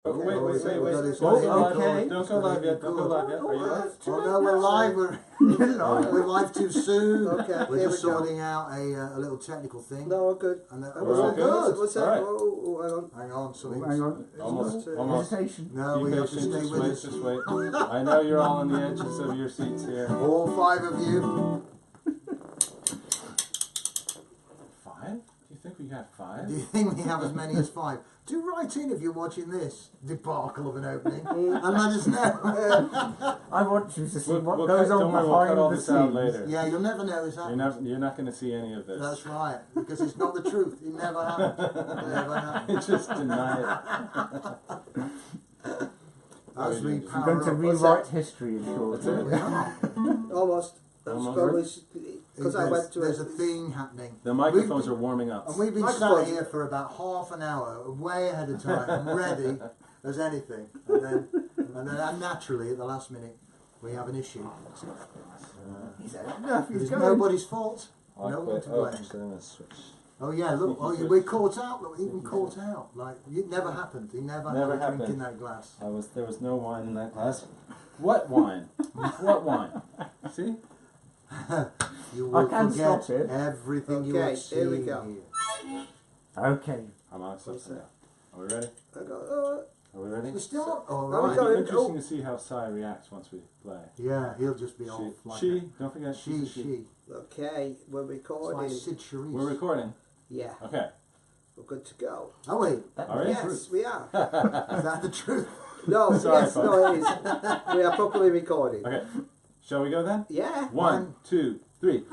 Oh, wait. Oh, okay. Don't go live yet. Don't go live yet. Are you live? Oh no, we're live. We're live too soon. Okay, We're just sorting out a little technical thing. No, we're good. And that We're was all good. What's that? All right. Oh, Hang on, something. Hang on. Almost. Hesitation. No, Be we have to patient, stay with us. just wait. I know you're all on the edges of your seats here. All 5 of you. 5? Do you think we have 5? Do you think we have as many as 5? Do write in if you're watching this debacle of an opening and let us know. I want you to see what We'll goes cut, on don't worry, we'll cut all behind the this out scenes. later. Yeah, you'll never know this happens. You're not going to see any of this. That's right, because it's not the truth. It never happened. It never happened. Just deny it. As we You're power going to up. rewrite history in short. That's it. almost. Almost. Because I went to There's a thing happening. The microphones are warming up. And we've been sat Microphones. here for about half an hour, way ahead of time, ready as anything. And then naturally, at the last minute, we have an issue. He's had enough. He's It's going. nobody's fault. I'll No one to quit. blame. So I'm gonna switch. Oh yeah, look, we're caught out. Look, even caught out. Like it never happened. He never Never had a drink happened. in that glass. There was no wine in that glass. What wine? What wine? See? You will can't forget stop it. everything you Okay, have seen. here we go. Okay. I'm on something now. Are we ready? I go, Are we ready? We're still not. Oh, Now we right. go. It'll be interesting to see how Sai reacts once we play. Yeah, he'll just be off. Like She, don't forget, she, she's a she. okay, we're It's recording. like Sid Charisse. We're recording. Yeah, Okay. we're good to go. Oh wait, All right. Yes, we are. is that the truth? No, Sorry, yes, no, it is. We are properly recording. Okay. Shall we go then? Yeah. 1, 2, 3.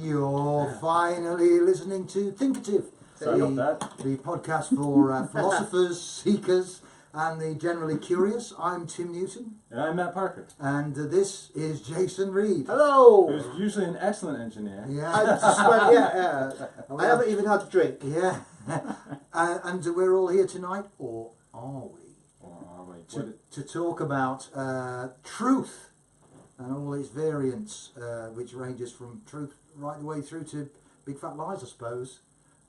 You're finally listening to Thinkative, Sorry about that. the podcast for philosophers, seekers, and the generally curious. I'm Tim Newton, And I'm Matt Parker, and this is Jason Reed. Hello. who's usually an excellent engineer. I Yeah, just went, I haven't even had a drink. yeah. And we're all here tonight, or are we? Oh, wait, To talk about truth and all its variants, which ranges from truth right the way through to big fat lies, I suppose.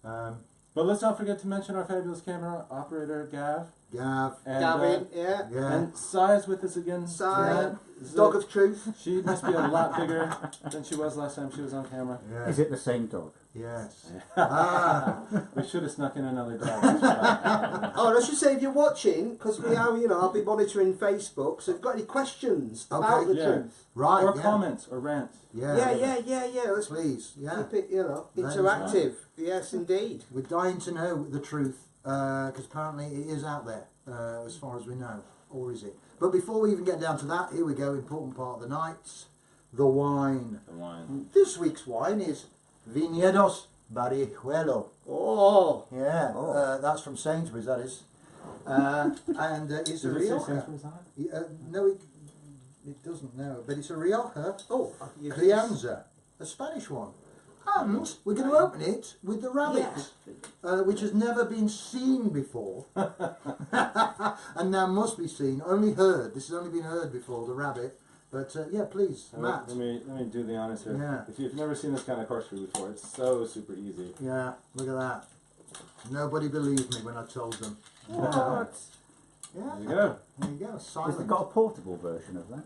But let's not forget to mention our fabulous camera operator, Gav. Gav. And, Gavin, yeah. Yeah. And Sai is with us again. Sai, tonight. dog of truth. She must be a lot bigger than she was last time she was on camera. Yeah. Is it the same dog? Yes. We should have snuck in another dog. Oh, and I should say, if you're watching, because we are, I'll be monitoring Facebook, so if you've got any questions about the Yeah. truth. Right. Or yeah. comments or rants. Yeah. Yeah. Let's Please. Yeah. keep it, That is interactive. Yes, indeed. We're dying to know the truth because apparently it is out there as far as we know. Or is it? But before we even get down to that, here we go. Important part of the night. The wine. The wine. This week's wine is Viñedos Barijuelo. Oh, Yeah, that's from Sainsbury's, that is. And it's a Does it say Rioja. Sainsbury's on it? No, it doesn't, no. But it's a Rioja you Crianza, a Spanish one. And we're going to open it with the rabbit, which has never been seen before. And now must be seen, only heard. This has only been heard before, the rabbit. But yeah, please, Matt. Let me do the honors here. Yeah. If you've never seen this kind of corkscrew before, it's so super easy. Yeah, look at that. Nobody believed me when I told them. What? Yeah, There you go. there you go, Has silent. it got a portable version of that?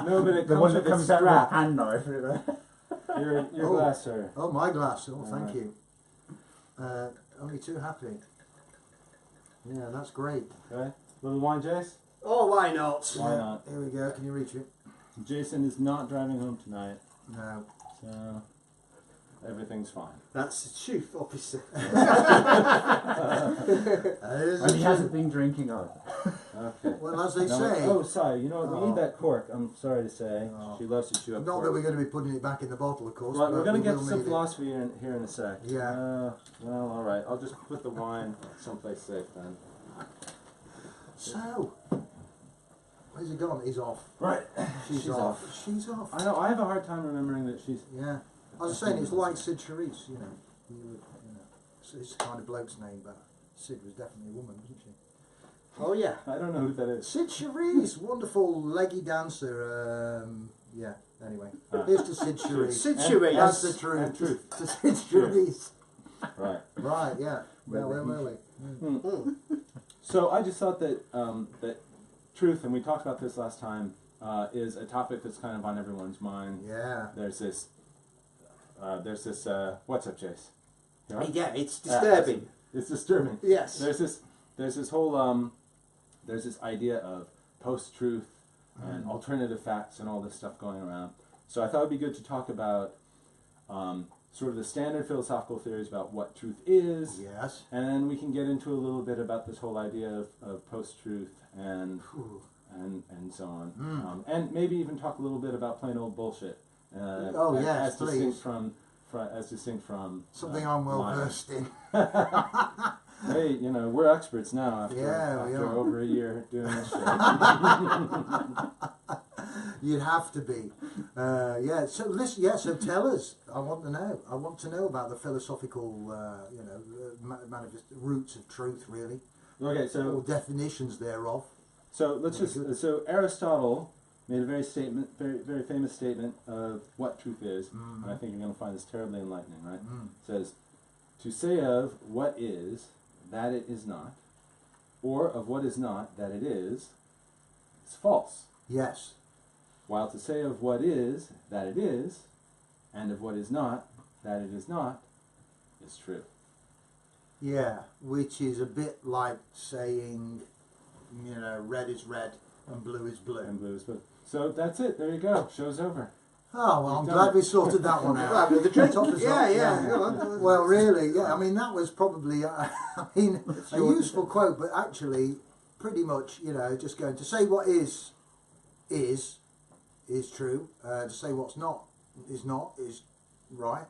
No, but it The comes one with that a comes out with a strap. hand knife. Your Oh. glass, sir. Oh, my glass. Oh, thank Alright. you. Only too happy. Yeah, that's great. Okay. Little wine, Jace? Oh, why not? Why Yeah, not? Here we go. Can you reach it? Jason is not driving home tonight, No. so everything's fine. That's the truth, officer. And he hasn't been drinking either. Okay. Well, as they Now, say, oh, sorry. You know what? We Oh. need that cork. I'm sorry to say. Oh. She loves to chew up not cork. that we're going to be putting it back in the bottle, of course. Right, but we're going we to get will some need it. philosophy here in a sec. Yeah. Well, all right. I'll just put the wine someplace safe then. So, Where's he gone? He's off. Right. She's off. She's off. I know. I have a hard time remembering that she's. Yeah. I was saying it's like Sid Charisse, you know. It's the kind of bloke's name, but Sid was definitely a woman, wasn't she? Oh yeah. I don't know who that is. Sid Charisse, wonderful leggy dancer. Yeah. Anyway, Ah. here's to Sid Charisse. Sid And- Charisse. That's the truth. And truth. To Sid Charisse. Right. Right. Yeah. Well, Well. Mm. So I just thought that that truth, and we talked about this last time, is a topic that's kind of on everyone's mind. Yeah. There's this. What's up, Jace? You all right? Yeah, it's disturbing. It's disturbing. Yes. There's this whole there's this idea of post-truth and alternative facts and all this stuff going around. So I thought it'd be good to talk about sort of the standard philosophical theories about what truth is, Yes. and then we can get into a little bit about this whole idea of post-truth and Whew. and so on, and maybe even talk a little bit about plain old bullshit. Oh, as, yes, as distinct please. as distinct from Something I'm well mine. versed in. Hey, we're experts now after, Yeah, we after are. over a year doing this shit. You'd have to be. Yeah. So listen. Yeah. So tell us. I want to know. I want to know about the philosophical, manifest roots of truth, really, Okay, or so definitions thereof. let's Very good. so Aristotle made a very famous statement of what truth is, and I think you're going to find this terribly enlightening, right? It says, "To say of what is that it is not, or of what is not that it is false. Yes. While to say of what is that it is, and of what is not that it is not, is true." Yeah. Which is a bit like saying, red is red and blue is blue. And blue is blue. So that's it. There you go. Show's over. Oh, well, I'm You've glad done we it. sorted that one out. Right, with the drink. Top us Yeah, up, yeah. Go on. Well, really, yeah. I mean, that was probably, a your- useful quote, but actually, pretty much, just going to say what is true. To say what's not is right.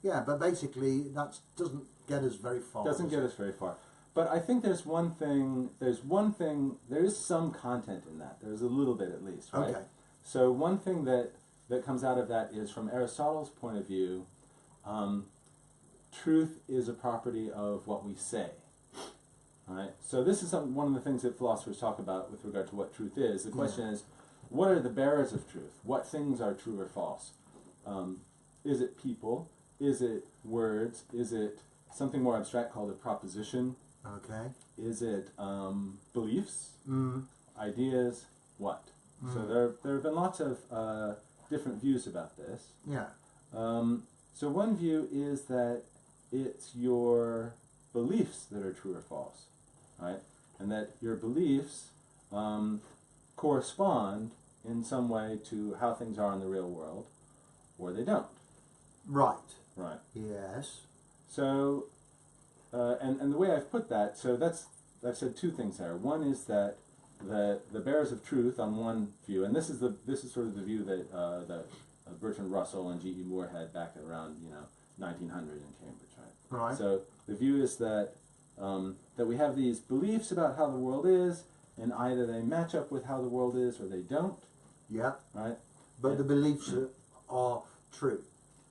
Yeah, but basically, that doesn't get us very far. Doesn't get us very far. But I think there is some content in that. There's a little bit at least, right? Okay. So one thing that comes out of that is, from Aristotle's point of view, truth is a property of what we say. Right? So this is one of the things that philosophers talk about with regard to what truth is. The question is, what are the bearers of truth? What things are true or false? Is it people? Is it words? Is it something more abstract called a proposition? Okay. Is it beliefs? Mm. Ideas? What? So there have been lots of different views about this. Yeah. So one view is that it's your beliefs that are true or false, right? And that your beliefs correspond in some way to how things are in the real world, or they don't. Right. Right. Yes. So, and the way I've put that, so I've said two things there. One is that the bearers of truth on one view, and this is sort of the view that Bertrand Russell and G.E. Moore had back at around 1900 in Cambridge, right? Right. So the view is that that we have these beliefs about how the world is, and either they match up with how the world is or they don't, Yeah. right? But the beliefs are true.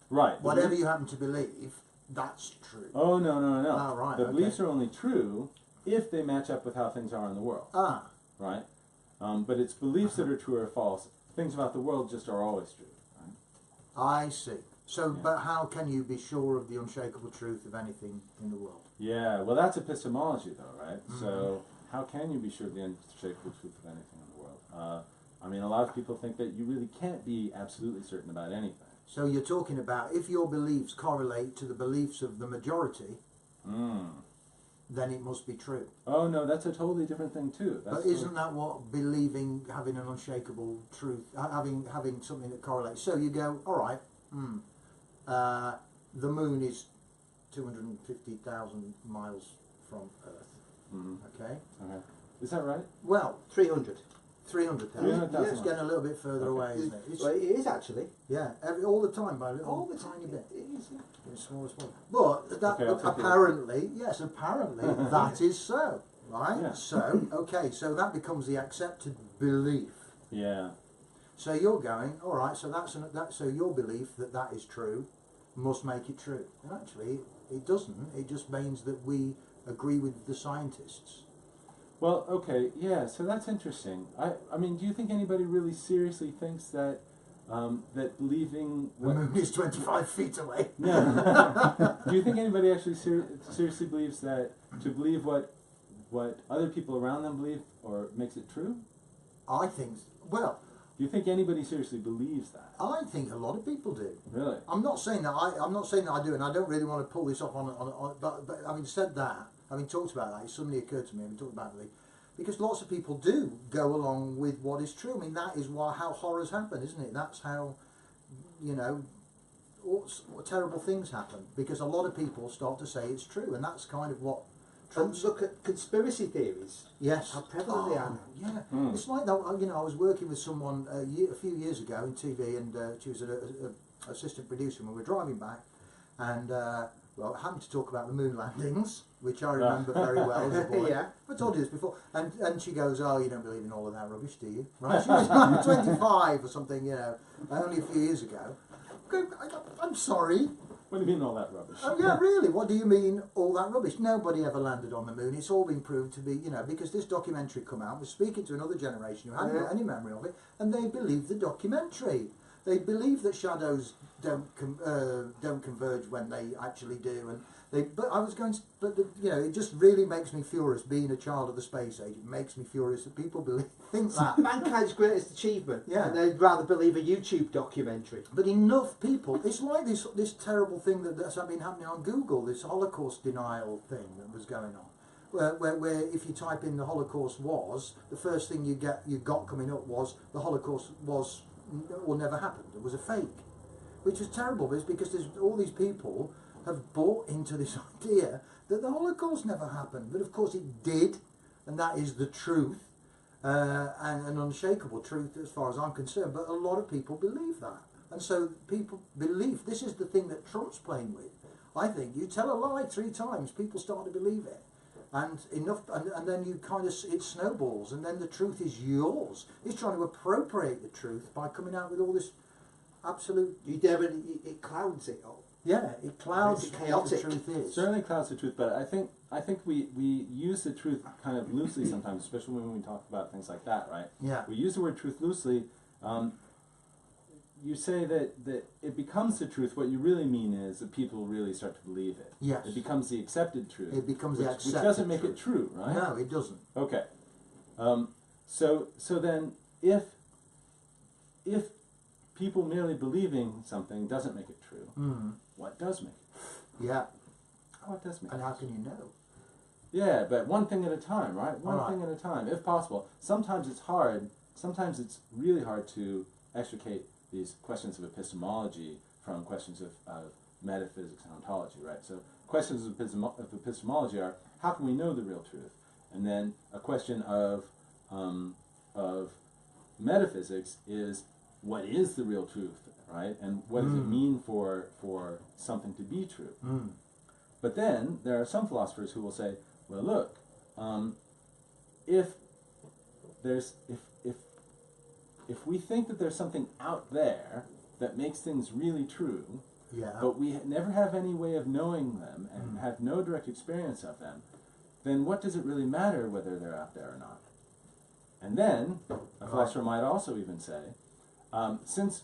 Right. Whatever you happen to believe, that's true. Oh, no. Oh, right, The okay. beliefs are only true if they match up with how things are in the world, Ah. right? But it's beliefs that are true or false. Things about the world just are always true, right? I see. So, Yeah. but how can you be sure of the unshakable truth of anything in the world? Yeah, well, that's epistemology, though, right? So how can you be sure of the unshakable truth of anything in the world? I mean, a lot of people think that you really can't be absolutely certain about anything. So you're talking about if your beliefs correlate to the beliefs of the majority, then it must be true. Oh, no, that's a totally different thing, too. That's But isn't that what believing, having an unshakable truth, having something that correlates? So you go, all right, the moon is 250,000 miles from Earth. Okay. Okay. Is that right? Well, 300. 300,000. 300,000 It's getting a little bit further away, isn't it? It's, Well, it is actually. yeah, all the time by a little All the tiny bit. It is, yeah. It's smaller, smaller. But that Okay, I'll take it. apparently, that is so, right? Yeah. So, okay, so that becomes the accepted belief. Yeah. So you're going, all right. So so your belief that that is true must make it true. And actually, it doesn't. It just means that we agree with the scientists. Well, okay, yeah. So that's interesting. I mean, do you think anybody really seriously thinks that that believing The moon is 25 feet away. No. Do you think anybody actually seriously believes that to believe what other people around them believe or makes it true? I think. Well, Do you think anybody seriously believes that? I think a lot of people do. Really? I'm not saying that I'm not saying that I do, and I don't really want to pull this off on but having said that, having talked about that, it suddenly occurred to me, having talked about it, because lots of people do go along with what is true. I mean, that is how horrors happen, isn't it? That's how, what terrible things happen, because a lot of people start to say it's true, and that's kind of what And look at conspiracy theories. Yes. How prevalent they are. Yeah. Mm. It's like that. I was working with someone a few years ago in TV, and she was an assistant producer, and we were driving back, and well, I happened to talk about the moon landings, which I remember very well as a boy. Yeah. I told you this before. And she goes, "Oh, you don't believe in all of that rubbish, do you?" Right? She was like 25 or something, only a few years ago. I'm sorry. What do you mean all that rubbish? Oh yeah, really? What do you mean all that rubbish? Nobody ever landed on the moon. It's all been proved to be, because this documentary come out, was speaking to another generation who hadn't got any memory of it, and they believe the documentary. They believe that shadows don't converge when they actually do, and But I was going to, it just really makes me furious. Being a child of the space age, it makes me furious that people think that. Mankind's greatest achievement. Yeah. And they'd rather believe a YouTube documentary. But enough people, it's like this terrible thing that's been happening on Google, this Holocaust denial thing that was going on. Where if you type in the Holocaust was, the first thing you got coming up was the Holocaust was or never happened. It was a fake, which is terrible. But it's because there's all these people have bought into this idea that the Holocaust never happened. But of course it did, and that is the truth, and an unshakable truth as far as I'm concerned. But a lot of people believe that. And so people believe, this is the thing that Trump's playing with. I think you tell a lie 3 times, people start to believe it. And then you it snowballs, and then the truth is yours. He's trying to appropriate the truth by coming out with all this absolute... It clouds it all. Yeah, it clouds It's what the chaotic. truth is. Certainly clouds the truth, but I think we use the truth kind of loosely sometimes, especially when we talk about things like that, right? Yeah. We use the word truth loosely. You say that it becomes the truth. What you really mean is that people really start to believe it. Yes. It becomes the accepted truth. It becomes which, the accepted which doesn't make truth. it true, right? No, it doesn't. Okay. So then if people merely believing something doesn't make it true, what does make it true? Yeah. What does make it And true? how can you know? Yeah, but one thing at a time, right? One Alright. thing at a time, if possible. Sometimes it's hard. Sometimes it's really hard to extricate these questions of epistemology from questions of metaphysics and ontology, right? So questions of epistemology are, how can we know the real truth? And then a question of metaphysics is, what is the real truth, right? And what does it mean for something to be true? But then there are some philosophers who will say, well, look, if we think that there's something out there that makes things really true, Yeah. but we never have any way of knowing them and have no direct experience of them, then what does it really matter whether they're out there or not? And then a philosopher might also even say, since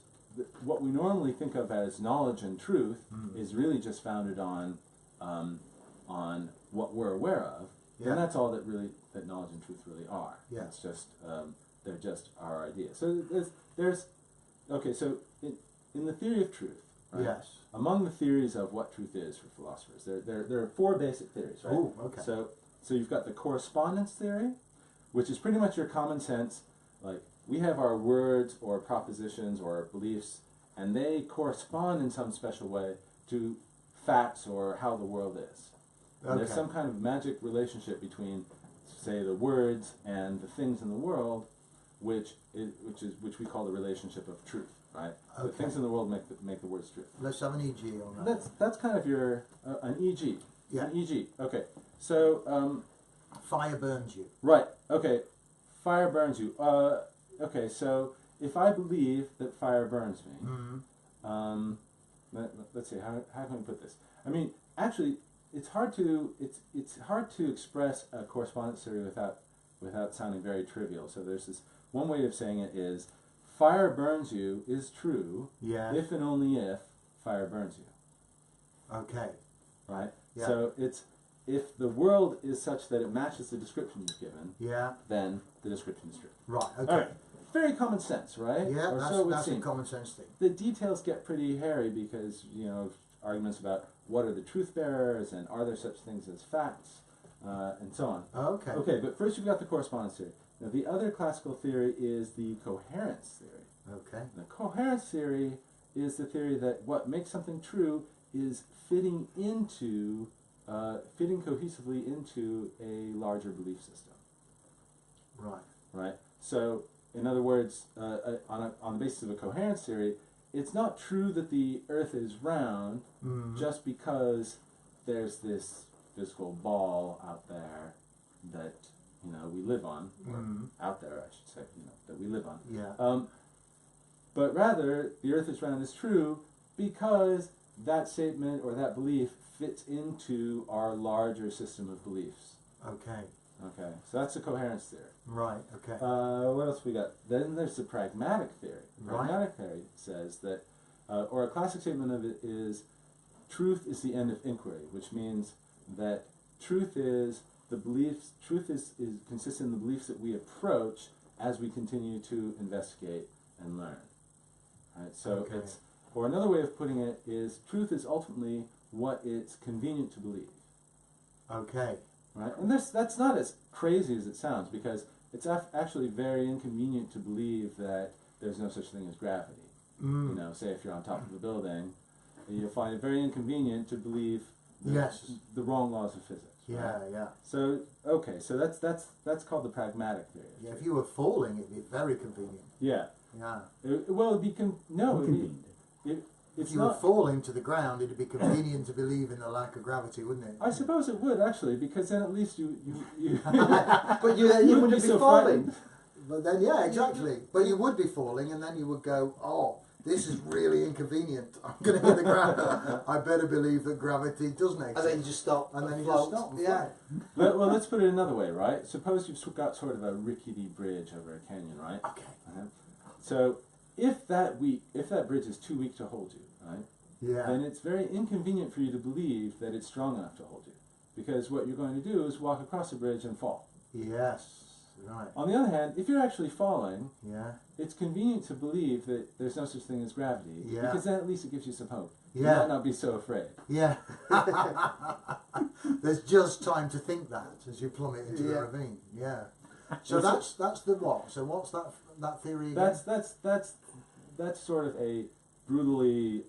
what we normally think of as knowledge and truth is really just founded on what we're aware of, Yeah. then that's all that knowledge and truth really are. Yeah. It's just they're just our ideas. So there's okay. So in the theory of truth, right? Yes. Among the theories of what truth is for philosophers, there are 4 basic theories, right? Oh, okay. So you've got the correspondence theory, which is pretty much your common sense. Like, we have our words or propositions or beliefs, and they correspond in some special way to facts or how the world is. And there's Okay. some kind of magic relationship between, say, the words and the things in the world, which we call the relationship of truth, right? The Okay. things in the world make the words truth. Let's have an EG on that. That's kind of your an EG. Yeah. An EG. Okay. So Fire burns you. right. Okay. fire burns you. Okay, so if I believe that fire burns me, let's see, how can we put this? I mean, actually, it's hard to express a correspondence theory without sounding very trivial. So there's this one way of saying it is, fire burns you is true if and only if fire burns you. Okay. Right? Yeah. So it's, if the world is such that it matches the description you've given, then the description is true. Right, okay. All right. Very common sense, right? Yeah, or that's, so it would that's a seem. common sense thing. The details get pretty hairy because, you know, arguments about what are the truth bearers and are there such things as facts, and so on. Okay. Okay, but first you've got the correspondence theory. Now the other classical theory is the coherence theory. Okay. The coherence theory is the theory that what makes something true is fitting cohesively into a larger belief system. Right. Right? So, in other words, on the basis of a coherence theory, it's not true that the Earth is round just because there's this physical ball out there that, you know, we live on, or out there, I should say, you know, that we live on. Yeah. But rather, the Earth is round is true because that statement or that belief fits into our larger system of beliefs. Okay. Okay, so that's the coherence theory. Right, okay. What else we got? Then there's the pragmatic theory. The pragmatic theory says that, or a classic statement of it is, truth is the end of inquiry, which means that truth is the beliefs, consists in the beliefs that we approach as we continue to investigate and learn. Right? So it's, or another way of putting it is, truth is ultimately what it's convenient to believe. Okay. Right? And that's not as crazy as it sounds, because it's actually very inconvenient to believe that there's no such thing as gravity. You know, say if you're on top of a building, you'll find it very inconvenient to believe the wrong laws of physics. Yeah, right? yeah. So okay, so that's called the pragmatic theory. Yeah, if you were falling, it'd be very convenient. Yeah. Yeah. Well, it'd be If you were falling to the ground, it'd be convenient to believe in the lack of gravity, wouldn't it? I suppose it would actually, because then at least you But you wouldn't be so falling. frightened. But then, yeah, exactly. But you would be falling, and then you would go, oh, this is really inconvenient. I'm going to hit the ground. I better believe that gravity doesn't exist. And then you just stop. And then you float. just stop. And Yeah. Well, let's put it another way, right? Suppose you've got sort of a rickety bridge over a canyon, right? Okay. So if that bridge is too weak to hold you, right? Yeah. Then it's very inconvenient for you to believe that it's strong enough to hold you, because what you're going to do is walk across the bridge and fall. Yes. Right. On the other hand, if you're actually falling, Yeah. it's convenient to believe that there's no such thing as gravity, Yeah. because then at least it gives you some hope. Yeah. You might not be so afraid. Yeah. There's just time to think that as you plummet into the ravine. Yeah. So that's the what? So what's that theory again? That's sort of a brutally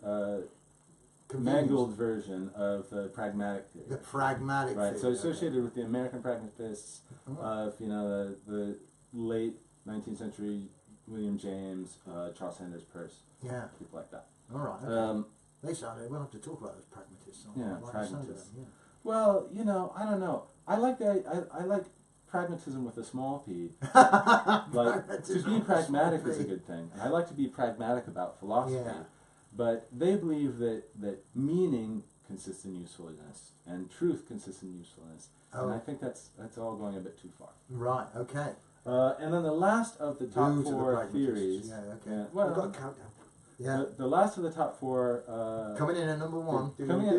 mangled version of the pragmatic theory. The pragmatic Right. theory. So associated with the American pragmatists of the late 19th century, William James, Charles Sanders Peirce, Yeah. people like that. All right. Okay. They sound. We'll have to talk about those pragmatists. Yeah, I like the sound of pragmatists. them, Well, I don't know. I like pragmatism with a small p. Like, to be pragmatic is a good thing. And I like to be pragmatic about philosophy. Yeah. But they believe that meaning consists in usefulness and truth consists in usefulness. Oh. And I think that's all going a bit too far. Right. Okay. And then the last of the top Boo to the four pragmatists. theories. Yeah. Okay. Yeah, We've got a well, countdown. Yeah. the last of the top four Coming in at number one. coming in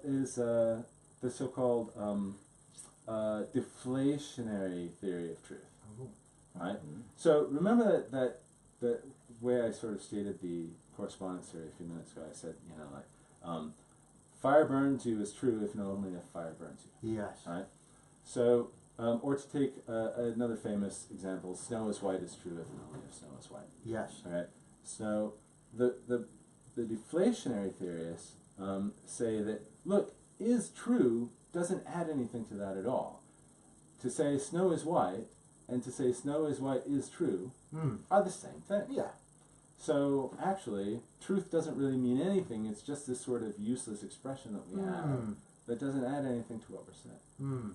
is the so-called deflationary theory of truth. Oh. Right. So remember that the way I sort of stated the correspondence theory a few minutes ago. I said, fire burns you is true if and only if fire burns you. Yes. Right. So, or to take another famous example, snow is white is true if and only if snow is white. Yes. All right. So the deflationary theorists say that, look, is true doesn't add anything to that at all. To say snow is white and to say snow is white is true are the same thing. Yeah. So actually, truth doesn't really mean anything. It's just this sort of useless expression that we have that doesn't add anything to what we're saying.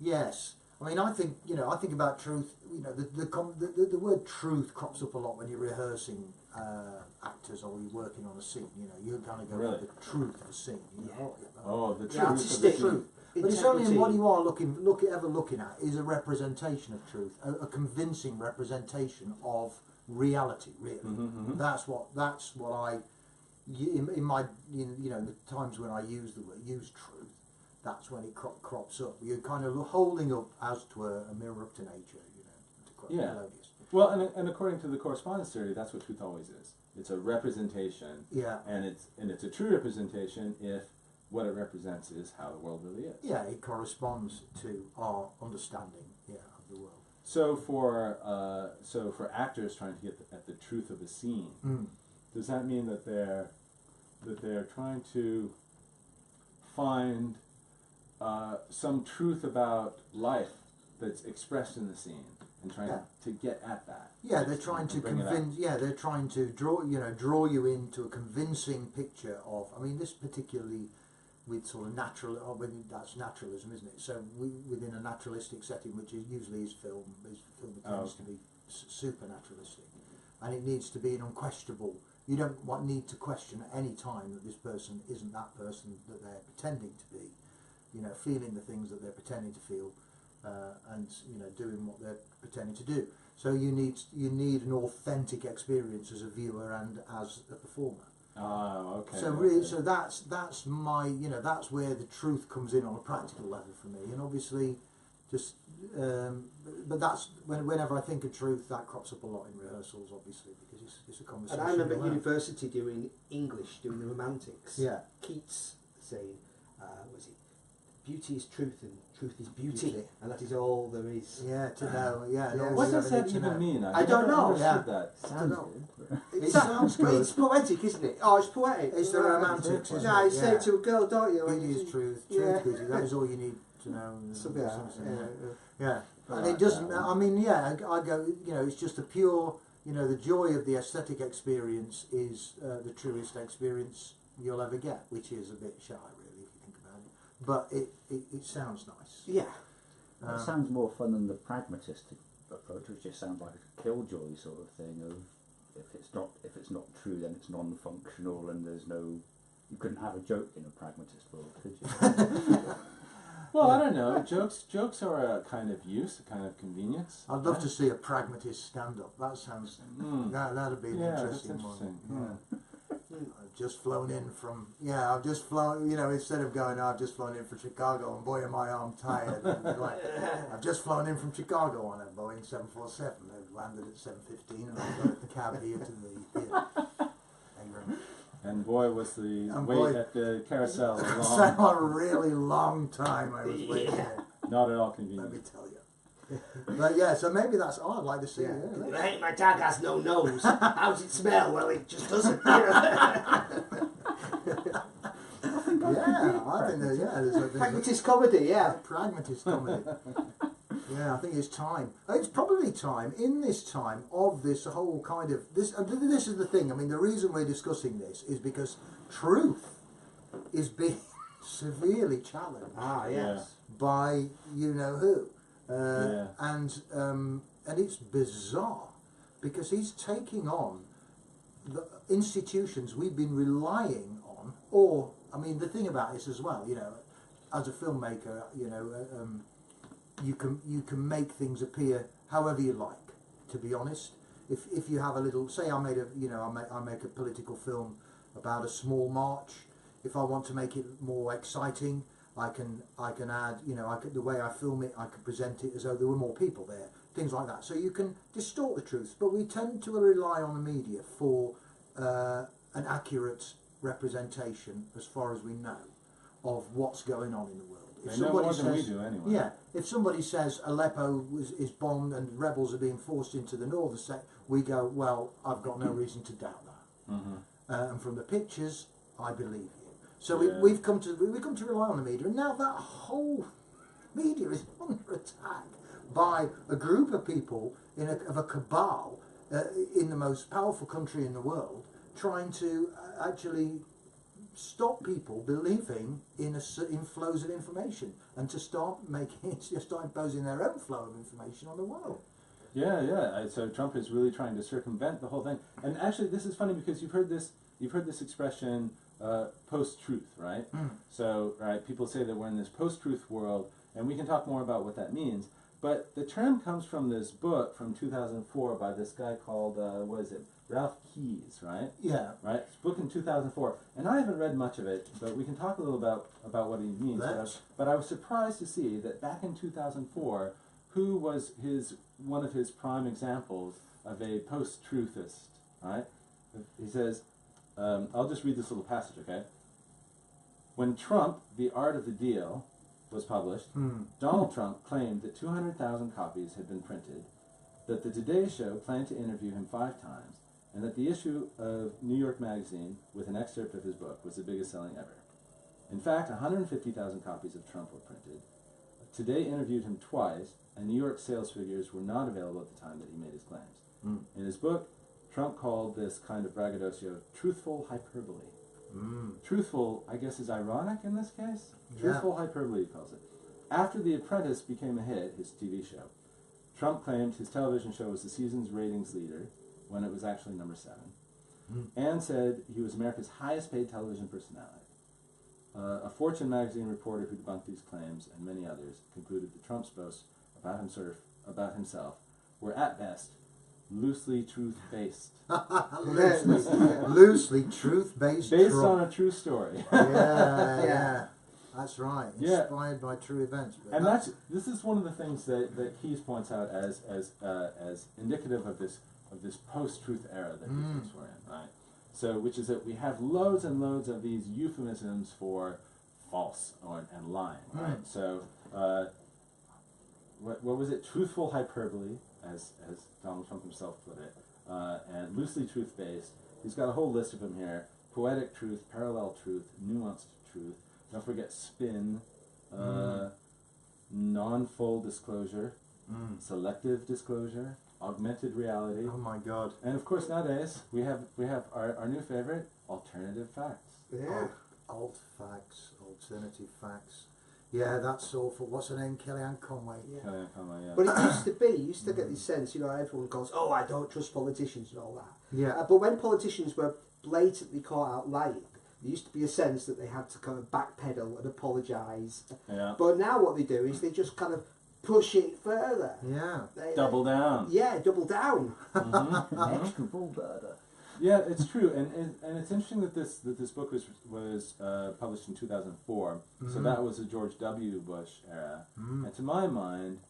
Yes. I mean, I think about truth. You know, the word truth crops up a lot when you're rehearsing actors or you're working on a scene. You know, you kind of go Really? for the truth of the scene. You know, Oh, the The truth. artistic truth. But it's only in integrity. what you are looking at is a representation of truth, a convincing representation of reality. Really, that's what I in my the times when I use truth. That's when it crops up. You're kind of holding up as to a mirror up to nature. You know, to quote Yeah. Melodious. Well, and according to the correspondence theory, that's what truth always is. It's a representation, Yeah. and it's a true representation if what it represents is how the world really is. Yeah, it corresponds to our understanding, of the world. So for actors trying to get at the truth of a scene, does that mean that they're trying to find some truth about life that's expressed in the scene and trying to get at that? Yeah, they're trying to bring it out. convince. Yeah, they're trying to draw you into a convincing picture of. I mean, this particularly with sort of natural. That's naturalism, isn't it? So within a naturalistic setting, which usually is film, tends to be super naturalistic, and it needs to be an unquestionable. You don't need to question at any time that this person isn't that person that they're pretending to be. You know, feeling the things that they're pretending to feel, and doing what they're pretending to do. So you need an authentic experience as a viewer and as a performer. Oh, okay. So really, so that's my that's where the truth comes in on a practical level for me, and obviously, just but that's whenever I think of truth, that crops up a lot in rehearsals, obviously, because it's a conversation. And I remember at university doing English, doing the Romantics. Yeah. Keats saying, was it, beauty is truth and truth is beauty, and that is all there is. Yeah, to know. Yeah. Yeah. What you does never that need to even know. mean? I don't know. Understood Yeah. that. Sounds know. good. It sounds good. It's poetic, isn't it? Oh, it's poetic. It's the romantics, isn't Yeah, it? you say Yeah. it to a girl, don't you? Beauty is truth. Yeah. Truth, beauty. That is all you need to know. Something like that. Yeah. I And like it doesn't. that one. I mean, I go. It's just a pure. The joy of the aesthetic experience is the truest experience you'll ever get, which is a bit shy, really, if you think about it. But it sounds nice. Yeah. That sounds more fun than the pragmatistic approach, which just sounds like a killjoy sort of thing. Of if it's not true, then it's non-functional, and there's no. You couldn't have a joke in a pragmatist world, could you? Well, I don't know. Jokes are a kind of use, a kind of convenience. I'd love to see a pragmatist stand-up. That sounds. That'd be an interesting that's one. interesting. Yeah. I've just flown in from. Yeah, I've just flown. Instead of going, I've just flown in from Chicago, and boy, am I'm tired. I've just flown in from Chicago on a Boeing 747. They've landed at 7:15, and I've got the cab here to the theatre. Thank you very much. And boy, was the And wait boy- at the carousel So long. a really long time I was waiting there, Not at all let me convenient. tell you. But yeah, so maybe that's. I'd like to see. Yeah. Hey, my dog has no nose. How does it smell? Well, it just doesn't. Yeah, I think there's a Pragmatist comedy, yeah. pragmatist comedy. Yeah, I think it's time. It's probably time in this time of this whole kind of this. This is the thing. I mean, the reason we're discussing this is because truth is being severely challenged Ah, yes. by you know who, Yeah. and it's bizarre because he's taking on the institutions we've been relying on. Or, I mean, the thing about this as well, as a filmmaker, you can make things appear however you like. To be honest, if you have a little, say, I make a political film about a small march. If I want to make it more exciting, I can add, the way I film it, I can present it as though there were more people there, things like that. So you can distort the truth, but we tend to rely on the media for an accurate representation, as far as we know, of what's going on in the world. They know more than we do anyway. Yeah, if somebody says Aleppo is bombed and rebels are being forced into the northern sector, we go, well, I've got no reason to doubt that. And from the pictures, I believe you. So we've come to rely on the media, and now that whole media is under attack by a group of people of a cabal in the most powerful country in the world, trying to actually stop people believing in in flows of information, and to start start imposing their own flow of information on the world. Yeah. So Trump is really trying to circumvent the whole thing. And actually, this is funny because you've heard this expression, post-truth, right? So, right, people say that we're in this post-truth world, and we can talk more about what that means. But the term comes from this book from 2004 by this guy called, Ralph Keyes, right? Yeah. Right? It's a book in 2004. And I haven't read much of it, but we can talk a little about what he means. But I was surprised to see that back in 2004, who was one of his prime examples of a post-truthist, right? He says, I'll just read this little passage, okay? When Trump, The Art of the Deal, was published, Donald Trump claimed that 200,000 copies had been printed, that the Today Show planned to interview him 5 times, and that the issue of New York Magazine with an excerpt of his book was the biggest selling ever. In fact, 150,000 copies of Trump were printed. Today interviewed him twice, and New York sales figures were not available at the time that he made his claims. In his book, Trump called this kind of braggadocio truthful hyperbole. Truthful, I guess, is ironic in this case. Truthful hyperbole, he calls it. After The Apprentice became a hit, his TV show, Trump claimed his television show was the season's ratings leader when it was actually number 7, and said he was America's highest paid television personality. A Fortune magazine reporter who debunked these claims, and many others, concluded that Trump's boasts about himself were at best loosely truth-based. Loosely truth-based. Based on a true story. Yeah. That's right. Inspired by true events. And this is one of the things that Keyes points out as indicative of this post-truth era that he thinks we're in, right? So, which is that we have loads and loads of these euphemisms for false and lying, right? So, what was it? Truthful hyperbole, as Donald Trump himself put it, and loosely truth-based. He's got a whole list of them here: poetic truth, parallel truth, nuanced truth. Don't forget spin, non-full disclosure, selective disclosure, augmented reality. Oh my God! And of course, nowadays we have our new favorite, alternative facts. Yeah. Alt facts, alternative facts. Yeah, that's awful. What's her name? Kellyanne Conway. Kellyanne Conway, yeah. But it used to be, you used to get this sense, everyone goes, oh, I don't trust politicians and all that. Yeah. But when politicians were blatantly caught out lying, there used to be a sense that they had to kind of backpedal and apologise. Yeah. But now what they do is they just kind of push it further. Yeah. Double down. Yeah, double down. Extra bull burger. Yeah, it's true, and it's interesting that this book was published in 2004. So that was the George W. Bush era, and to my mind,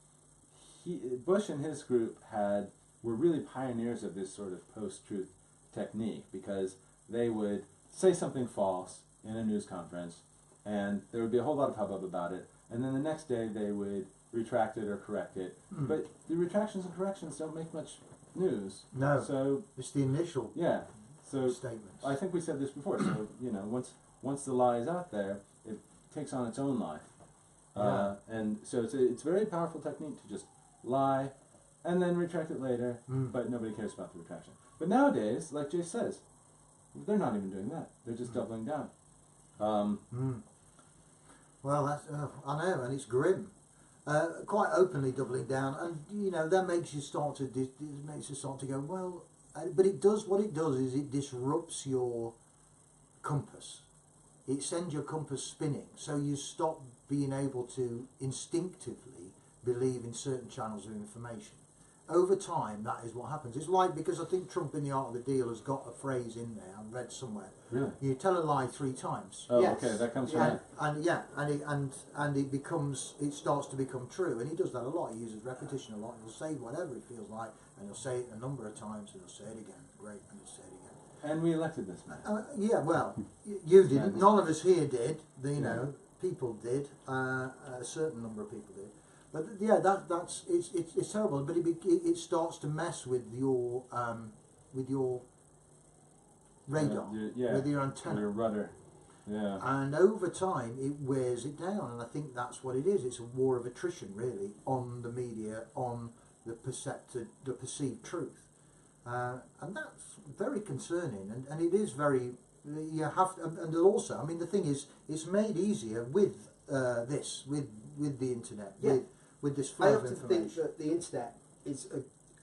Bush and his group were really pioneers of this sort of post-truth technique, because they would say something false in a news conference, and there would be a whole lot of hubbub about it, and then the next day they would retract it or correct it. But the retractions and corrections don't make much news. No. So it's the initial statements. I think we said this before. So once the lie is out there, it takes on its own life. And so it's a very powerful technique to just lie and then retract it later, but nobody cares about the retraction. But nowadays, like Jay says, they're not even doing that. They're just doubling down. Well, that's I know, and it's grim. Quite openly doubling down, and that makes you start to go, well, but it does what it does is it disrupts your compass. It sends your compass spinning, so you stop being able to instinctively believe in certain channels of information. Over time, that is what happens. It's like, because I think Trump in The Art of the Deal has got a phrase in there, I've read somewhere. Really? You tell a lie 3 times. Oh, Yes. okay, that comes from that. And it starts to become true, and he does that a lot. He uses repetition a lot. He'll say whatever he feels like, and he'll say it a number of times, and he'll say it again. Great, and he'll say it again. And we elected this man. Yeah, well, you didn't. None of us here did. People did. A certain number of people did. But yeah, it's terrible. But it starts to mess with your radar, with your antenna, your rudder. Yeah. And over time, it wears it down. And I think that's what it is. It's a war of attrition, really, on the media, on the perceived truth, and that's very concerning. And it is very You have to, and also, I mean, the thing is, it's made easier with with the internet, Yeah. with this I flow of often information. think that the internet is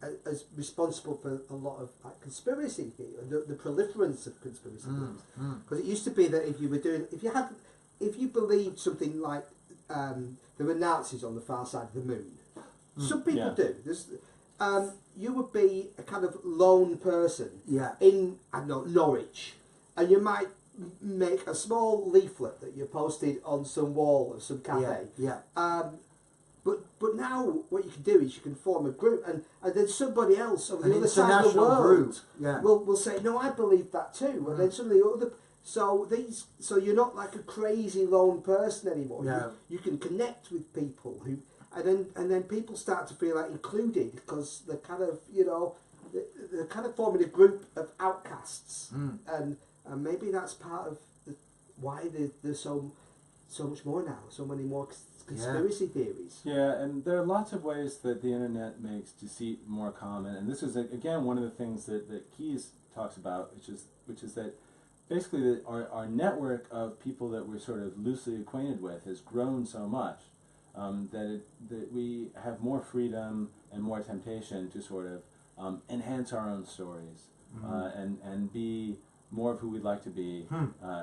as responsible for a lot of like conspiracy theory, the proliferance of conspiracy theories. Because it used to be that if you believed something like there were Nazis on the far side of the moon, some people Yeah. do. You would be a kind of lone person Yeah. in, I don't know, Norwich, and you might make a small leaflet that you posted on some wall of some cafe. Yeah. But now what you can do is you can form a group, and then somebody else over An the other side of the international world group. Yeah. will say, no, I believe that too, and then suddenly other. So you're not like a crazy lone person anymore. No. You can connect with people who, and then people start to feel like included because they're kind of they're kind of forming a group of outcasts, and maybe that's part of why there's so much more now, so many more conspiracy theories. Yeah, and there are lots of ways that the internet makes deceit more common, and this is again one of the things that Keyes talks about, which is that basically our network of people that we're sort of loosely acquainted with has grown so much that we have more freedom and more temptation to sort of enhance our own stories and be more of who we'd like to be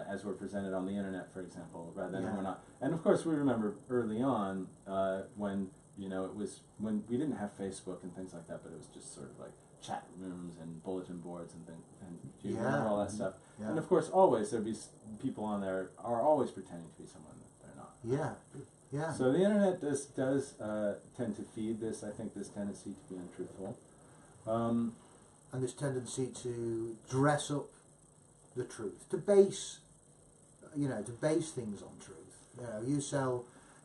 as we're presented on the internet, for example, rather than we're not. And of course, we remember early on when it was when we didn't have Facebook and things like that, but it was just sort of like chat rooms and bulletin boards and things, and you remember all that stuff. Yeah. And of course, always there'd be people on there are always pretending to be someone that they're not. Yeah. So the internet does tend to feed this. I think this tendency to be untruthful, And this tendency to dress up the truth, to base things on truth.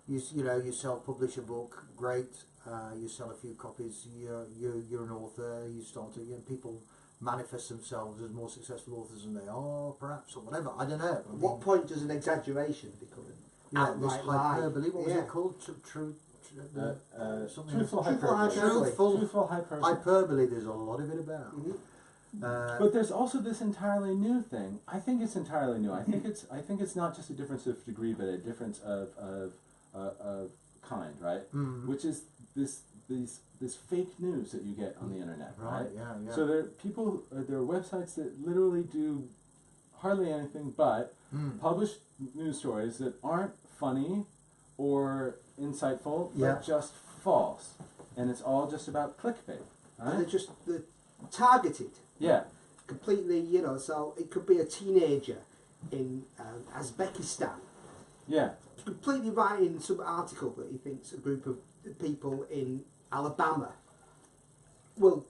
You self-publish a book, great. You sell a few copies. You're an author. You start to people manifest themselves as more successful authors than they are, perhaps, or whatever. I don't know. At what point does an exaggeration become an this outright lie? hyperbole? What was it called? Something truthful Truthful hyperbole. hyperbole. Truthful hyperbole. hyperbole. There's a lot of it about. But there's also this entirely new thing. I think it's entirely new. I think it's not just a difference of degree, but a difference of kind, right? Which is this fake news that you get on the internet, right? Yeah. So there are websites that literally do hardly anything but publish news stories that aren't funny or insightful, but just false, and it's all just about clickbait, right? They're targeted. Yeah. Completely, so it could be a teenager in Uzbekistan. Yeah. Completely writing some article that he thinks a group of people in Alabama will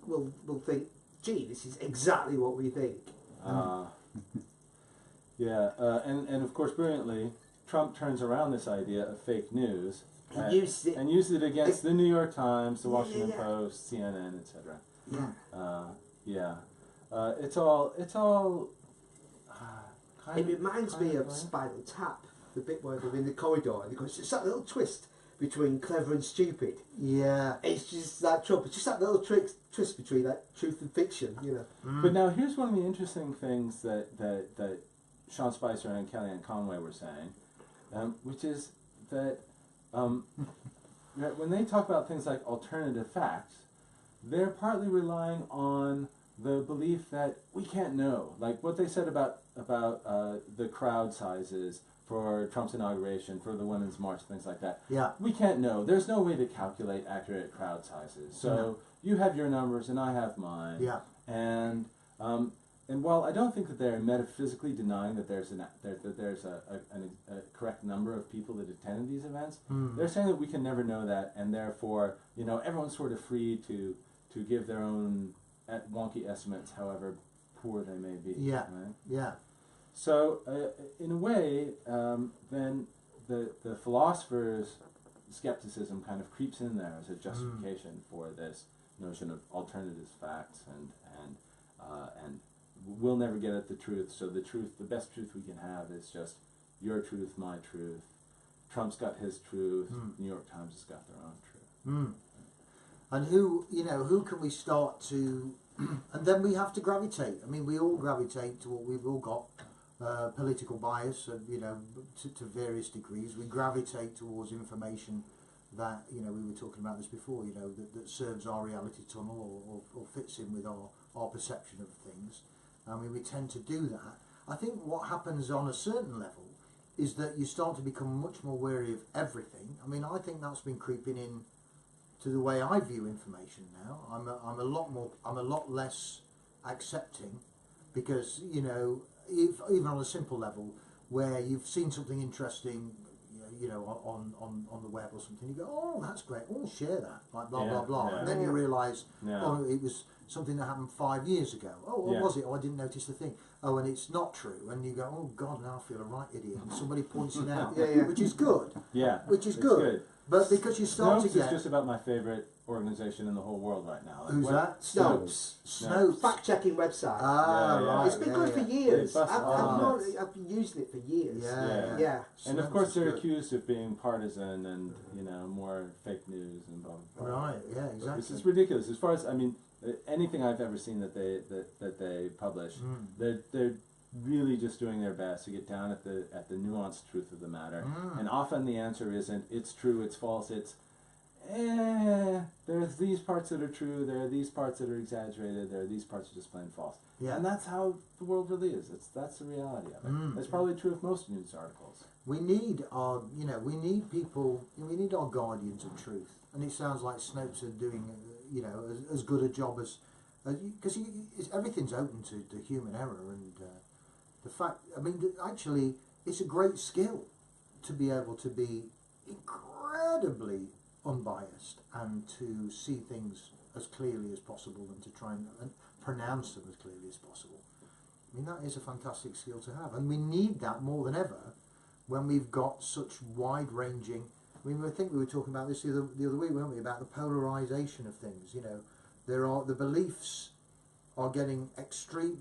think, gee, this is exactly what we think. And of course, brilliantly, Trump turns around this idea of fake news And uses it against the New York Times, the Washington Post, CNN, etc. It's all. It reminds me of Spinal Tap, the bit where they're in the corridor and it's just that little twist between clever and stupid. Yeah. It's just that Trump. It's just that little twist between that truth and fiction, But now here's one of the interesting things that Sean Spicer and Kellyanne Conway were saying, which is that when they talk about things like alternative facts, they're partly relying on the belief that we can't know. Like what they said about the crowd sizes for Trump's inauguration, for the Women's March, things like that. Yeah. We can't know. There's no way to calculate accurate crowd sizes. So you have your numbers and I have mine. Yeah. And while I don't think that they're metaphysically denying that there's a correct number of people that attended these events, they're saying that we can never know that, and therefore, everyone's sort of free to give their own wonky estimates, however poor they may be. Yeah. Right? Yeah. So, in a way, then the philosopher's skepticism kind of creeps in there as a justification for this notion of alternative facts, and we'll never get at the truth. So the best truth we can have is just your truth, my truth. Trump's got his truth. New York Times has got their own truth. And who can we start to, and then we have to gravitate. I mean, we all gravitate to what we've all got. political bias, to various degrees. We gravitate towards information that, we were talking about this before, that serves our reality tunnel or fits in with our perception of things. I mean, we tend to do that. I think what happens on a certain level is that you start to become much more wary of everything. I mean, I think that's been creeping in to the way I view information now. I'm a lot less accepting, because even on a simple level, where you've seen something interesting, on the web or something, you go, oh, that's great, oh, share that, like blah blah blah, and then you realise, oh, it was something that happened 5 years ago. Oh, what was it? Oh, I didn't notice the thing. Oh, and it's not true, and you go, oh God, now I feel a right idiot, and somebody points it out, which is good. Which is good. But because you start Snopes to get... is just about my favourite organisation in the whole world right now. Who's that? Snopes. Fact-checking website. Right. It's been good for years. I've been using it for years. Yeah. And of course they're accused of being partisan and, more fake news and blah, blah, blah. Right, yeah, exactly. This is ridiculous. As far as, anything I've ever seen that they publish, they're really just doing their best to get down at the nuanced truth of the matter. And often the answer isn't it's true, it's false, it's there's these parts that are true, there are these parts that are exaggerated, there are these parts that are just plain false. And that's how the world really is. That's the reality of it. That's probably true of most news articles. We need our guardians of truth, and it sounds like Snopes are doing as good a job as because everything's open to human error, and the fact, actually, it's a great skill to be able to be incredibly unbiased and to see things as clearly as possible and to try and pronounce them as clearly as possible. That is a fantastic skill to have, and we need that more than ever when we've got such wide-ranging... I think we were talking about this the other week, weren't we, about the polarisation of things. The beliefs are getting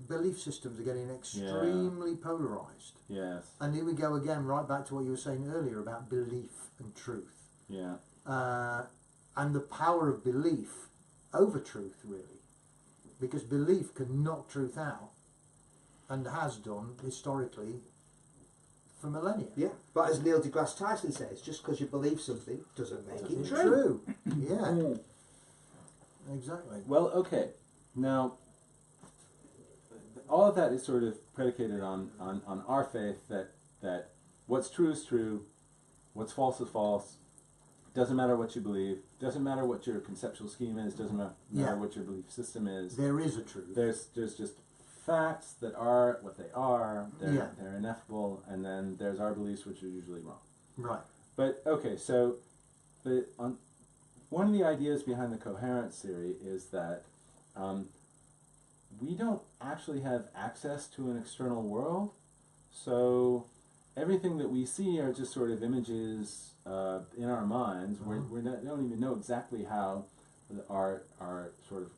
belief systems are getting extremely polarised. Yes. And here we go again, right back to what you were saying earlier about belief and truth. Yeah. And the power of belief over truth, really. Because belief can knock truth out, and has done historically for millennia. Yeah, but as Neil deGrasse Tyson says, just because you believe something doesn't make it true. True. Yeah. Exactly. Well, okay. Now, all of that is sort of predicated on our faith that what's true is true, what's false is false. Doesn't matter what you believe. Doesn't matter what your conceptual scheme is. Doesn't matter what your belief system is. There is a truth. There's just facts that are what they are. They're ineffable, and then there's our beliefs, which are usually wrong. Right. But okay, so one of the ideas behind the coherence theory is that we don't actually have access to an external world, so everything that we see are just sort of images in our minds. We don't even know exactly how our sort of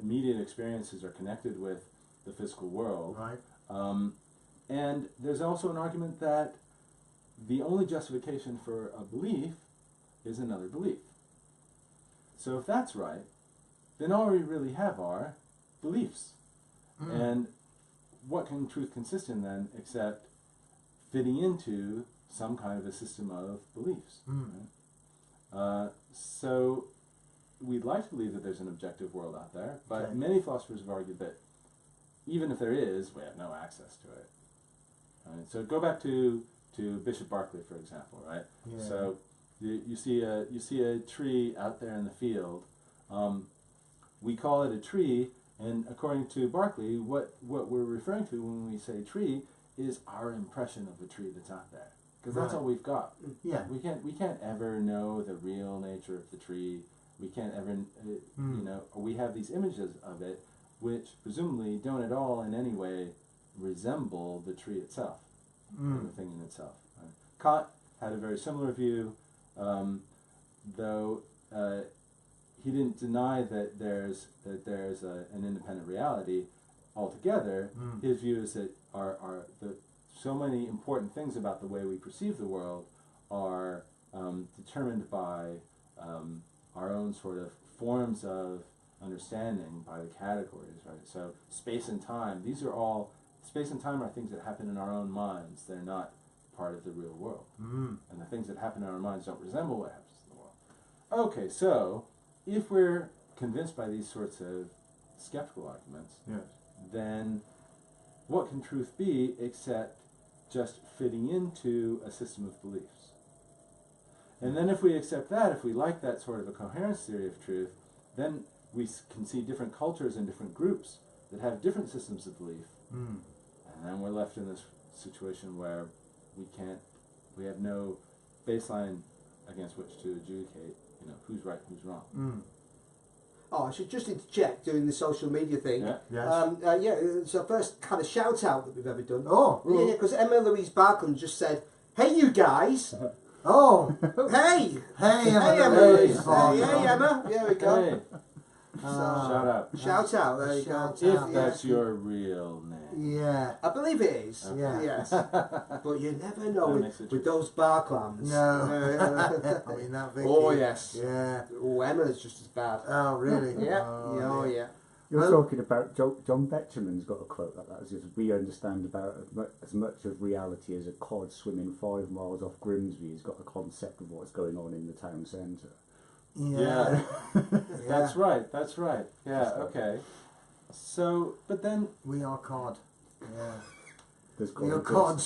immediate experiences are connected with the physical world. Right. And there's also an argument that the only justification for a belief is another belief. So if that's right, then all we really have are beliefs. And what can truth consist in then except fitting into some kind of a system of beliefs? Right? So we'd like to believe that there's an objective world out there, but many philosophers have argued that even if there is, we have no access to it. Right? So go back to Bishop Berkeley, for example, right? Yeah. So you see a tree out there in the field. We call it a tree, and according to Berkeley, what we're referring to when we say tree is our impression of the tree that's out there, because that's all we've got. Yeah. We can't ever know the real nature of the tree. We can't ever, we have these images of it, which presumably don't at all in any way resemble the tree itself, the thing in itself. Right? Kant had a very similar view, though he didn't deny that there's an independent reality altogether. His view is that so many important things about the way we perceive the world are determined by our own sort of forms of understanding, by the categories, right? So space and time, these are all space and time are things that happen in our own minds. They're not part of the real world. Mm. And the things that happen in our minds don't resemble what happens in the world. Okay, so if we're convinced by these sorts of skeptical arguments, Yes. then what can truth be except just fitting into a system of beliefs? And then if we accept that, if we like that sort of a coherence theory of truth, then we can see different cultures and different groups that have different systems of belief. Mm. And then we're left in this situation where we have no baseline against which to adjudicate, who's right, who's wrong. Mm. Oh, I should just interject doing the social media thing. Yeah. Yes. It's our first kind of shout out that we've ever done. Oh. Yeah, because Emma Louise Barkland just said, "Hey, you guys! Oh. Hey, Hey, hey, Emma. Emma! Louise Hey, Barkland. Emma! There we go. Hey, shout out. Shout out. There you go. Shout If out. that's your real name. Yeah. I believe it is. Yeah. Yes. But you never know That makes with, it with those Barklands. No. I mean that Vicky. Oh yes. Yeah. Oh, Emma's just as bad. Oh really? Yeah. Oh, Yeah. You're Well- talking about John Betjeman's got a quote like that. It says, "We understand about as much of reality as a cod swimming 5 miles off Grimsby has got a concept of what's going on in the town centre." Yeah. That's right, that's right. Yeah, okay. So, but then, We are cod. Yeah. There's We are quite a cod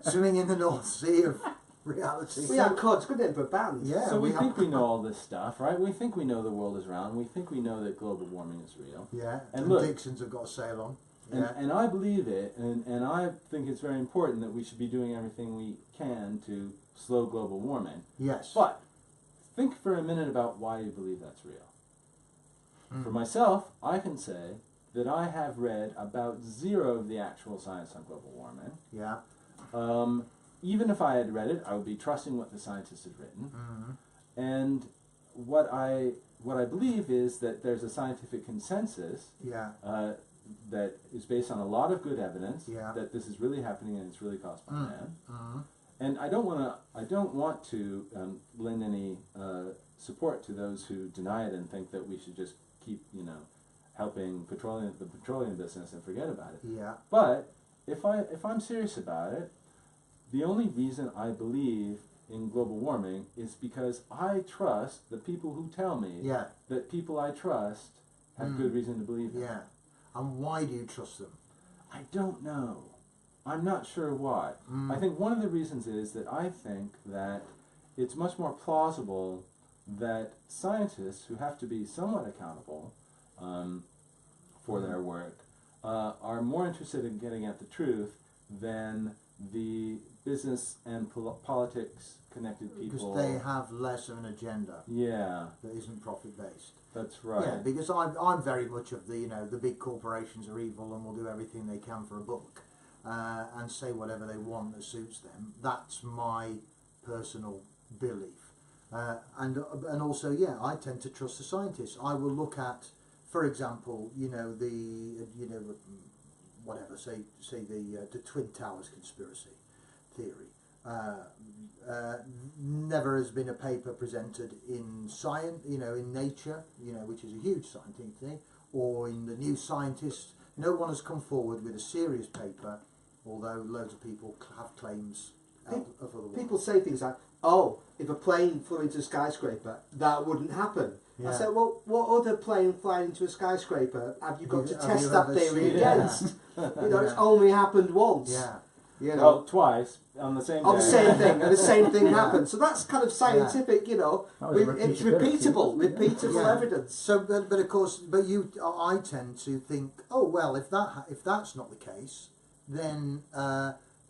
swimming in the North Sea of reality. We had Cod's good name for a band. Yeah. so we are think we know all this stuff, right? We think we know the world is round. We think we know that global warming is real. Yeah. And And look- Dixons have got a sail on. And, Yeah. and I believe it, and I think it's very important that we should be doing everything we can to slow global warming. Yes. But think for a minute about why you believe that's real. Mm. For myself, I can say that I have read about zero of the actual science on global warming. Yeah. Even if I had read it, I would be trusting what the scientists had written. Mm. And what I believe is that there's a scientific consensus Yeah. that is based on a lot of good evidence Yeah. that this is really happening and it's really caused by man. Mm. And I don't want to lend any support to those who deny it and think that we should just keep helping the petroleum business and forget about it. Yeah. But if I'm serious about it, the only reason I believe in global warming is because I trust the people who tell me Yeah. that people I trust have good reason to believe it. Yeah. And why do you trust them? I don't know. I'm not sure why. Mm. I think one of the reasons is that I think that it's much more plausible that scientists who have to be somewhat accountable for their work are more interested in getting at the truth than the business and politics connected people. Because they have less of an agenda Yeah, that isn't profit based. that's right. Yeah, because I'm very much of the big corporations are evil and will do everything they can for a buck and say whatever they want that suits them. That's my personal belief, and also I tend to trust the scientists. I will look at, for example, whatever say the Twin Towers conspiracy theory. Never has been a paper presented in science, in Nature, which is a huge scientific thing, or in the New Scientist. No one has come forward with a serious paper, although loads of people have claims of other ones. People say things like, "Oh, if a plane flew into a skyscraper, that wouldn't happen." I Yeah. said, "Well, what other plane flying into a skyscraper have you got to Have test you that ever theory seen? against?" It's Yeah. only happened once. Yeah. Well, twice on the same On day. the same thing, and the same thing Yeah. happened. So that's kind of scientific, That was it's repeatability. repeatable Yeah. evidence. So, but of course, I tend to think, oh well, if that's not the case, then